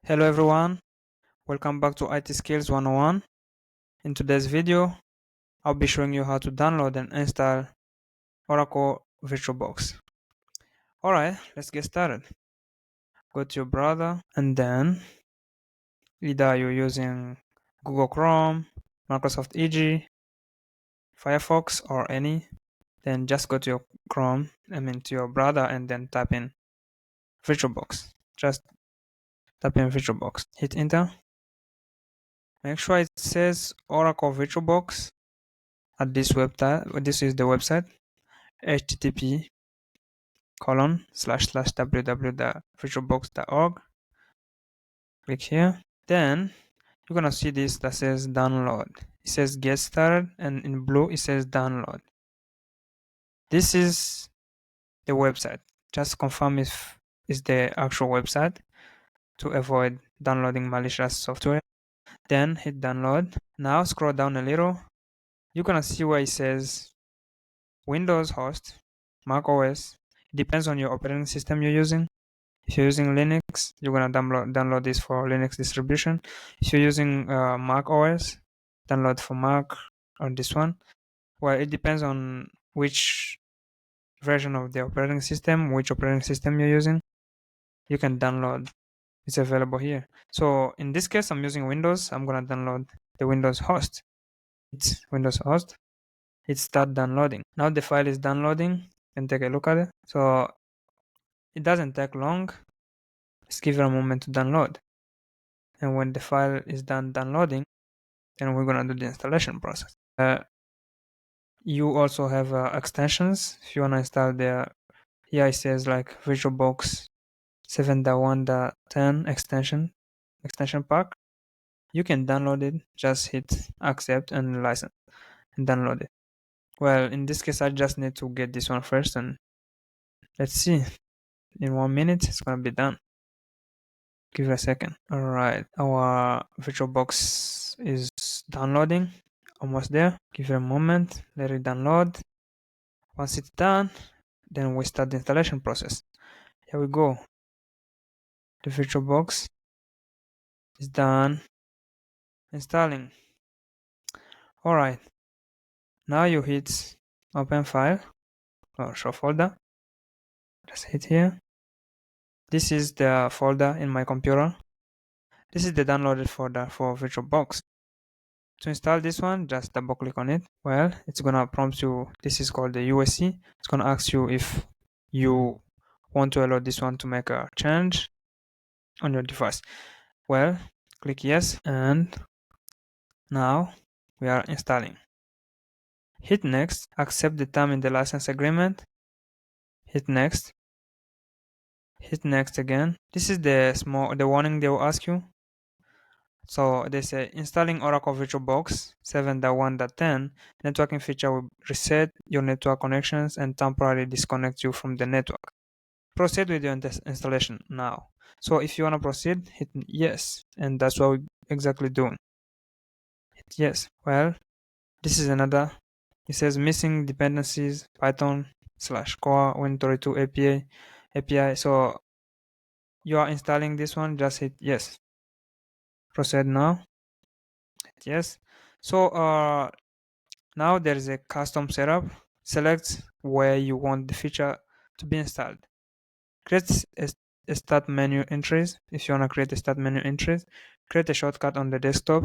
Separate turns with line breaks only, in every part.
Hello everyone, welcome back to IT Skills 101. In today's video, I'll be showing you how to download and install Oracle VirtualBox. Alright, let's get started. Go to your browser and then either you're using Google Chrome, Microsoft Edge, Firefox or any, then just go to your to your browser and then type in VirtualBox. Just type in VirtualBox. Hit enter. Make sure it says Oracle VirtualBox at this website. This is the website http www.virtualbox.org. Click here. Then you're gonna see this that says download. It says get started and in blue it says download. This is the website. Just confirm if it's the actual website to avoid downloading malicious software. Then hit download. Now scroll down a little. You're gonna see where it says Windows host, Mac OS. It depends on your operating system you're using. If you're using Linux, you're gonna download this for Linux distribution. If you're using Mac OS, download for Mac or this one. Well, it depends on which version of the operating system, which operating system you're using. You can download. It's available here. So in this case, I'm using Windows. I'm gonna download the Windows host. It's Windows host. It start downloading. Now the file is downloading. And take a look at it. So it doesn't take long. Just give it a moment to download. And when the file is done downloading, then we're gonna do the installation process. You also have extensions if you wanna install the. Here it says like VirtualBox 7.1.10 extension pack. You can download it. Just hit accept and license and download it. Well, in this case, I just need to get this one first, and let's see. In 1 minute, it's gonna be done. Give it a second. Alright, our VirtualBox is downloading. Almost there. Give it a moment. Let it download. Once it's done, then we start the installation process. Here we go. The VirtualBox is done installing. Alright. Now you hit open file or show folder. Just hit here. This is the folder in my computer. This is the downloaded folder for VirtualBox. To install this one, just double click on it. Well, it's gonna prompt you. This is called the USC. It's gonna ask you if you want to allow this one to make a change on your device. Well, click yes, and now we are installing. Hit next, accept the term in the license agreement. Hit next. Hit next again. This is the warning they will ask you. So they say installing Oracle VirtualBox 7.1.10 networking feature will reset your network connections and temporarily disconnect you from the network. Proceed with your installation now. So if you want to proceed, hit yes, and that's what we're exactly doing. Hit yes. Well, this is another. It says missing dependencies Python / core Win32 API. So you are installing this one. Just hit yes. Proceed now. Hit yes. So now there is a custom setup. Select where you want the feature to be installed. Create a start menu entries. If you want to create a start menu entries, create a shortcut on the desktop.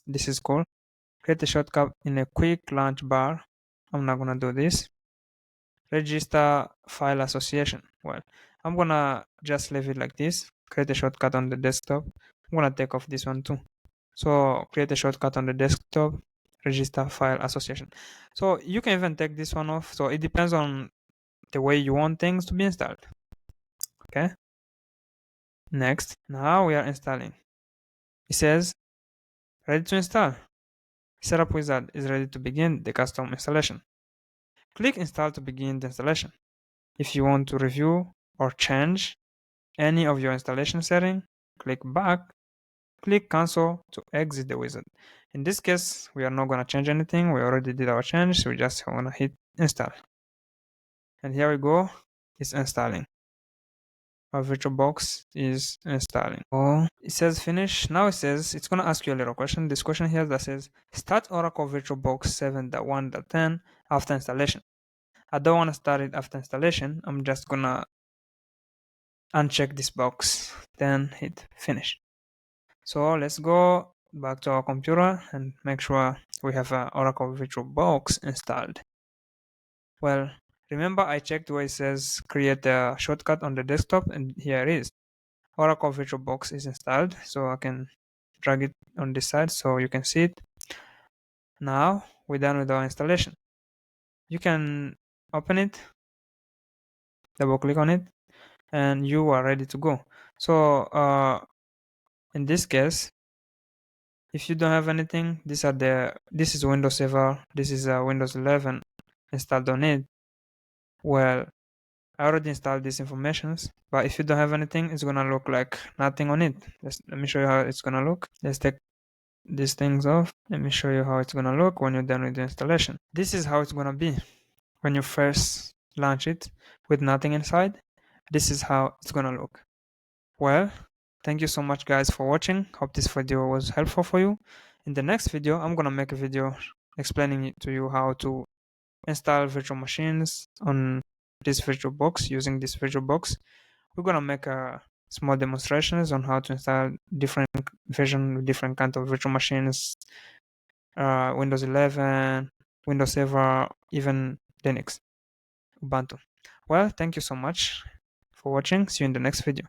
This is cool. Create a shortcut in a quick launch bar. I'm not gonna do this. Register file association. Well, I'm gonna just leave it like this. Create a shortcut on the desktop. I'm gonna take off this one too. So create a shortcut on the desktop, register file association. So you can even take this one off. So it depends on the way you want things to be installed. Okay. Next, now we are installing. It says ready to install. Setup wizard is ready to begin the custom installation. Click install to begin the installation. If you want to review or change any of your installation setting, click back. Click cancel to exit the wizard. In this case, we are not going to change anything. We already did our change. So we just want to hit install. And here we go. It's installing. our VirtualBox is installing. Oh, it says finish. Now it says it's gonna ask you a little question. This question here that says start Oracle VirtualBox 7.1.10 after installation. I don't want to start it after installation. I'm just gonna uncheck this box, then hit finish. So let's go back to our computer and make sure we have Oracle VirtualBox installed. Well, remember I checked where it says create a shortcut on the desktop, and here it is. Oracle VirtualBox is installed, so I can drag it on this side so you can see it. Now we're done with our installation. You can open it, double click on it, and you are ready to go. So in this case, if you don't have anything, this is Windows Server, this is Windows 11 installed on it. Well, I already installed these informations, but if you don't have anything, it's gonna look like nothing on it. Let me show you how it's gonna look. Let's take these things off. Let me show you how it's gonna look when you're done with the installation. This is how it's gonna be when you first launch it with nothing inside. This is how it's gonna look. Well, thank you so much guys for watching. Hope this video was helpful for you. In the next video, I'm gonna make a video explaining to you how to install virtual machines on this VirtualBox using this VirtualBox. We're gonna make a small demonstrations on how to install different version, different kind of virtual machines, Windows 11, Windows Server, even Linux, Ubuntu. Well, thank you so much for watching. See you in the next video.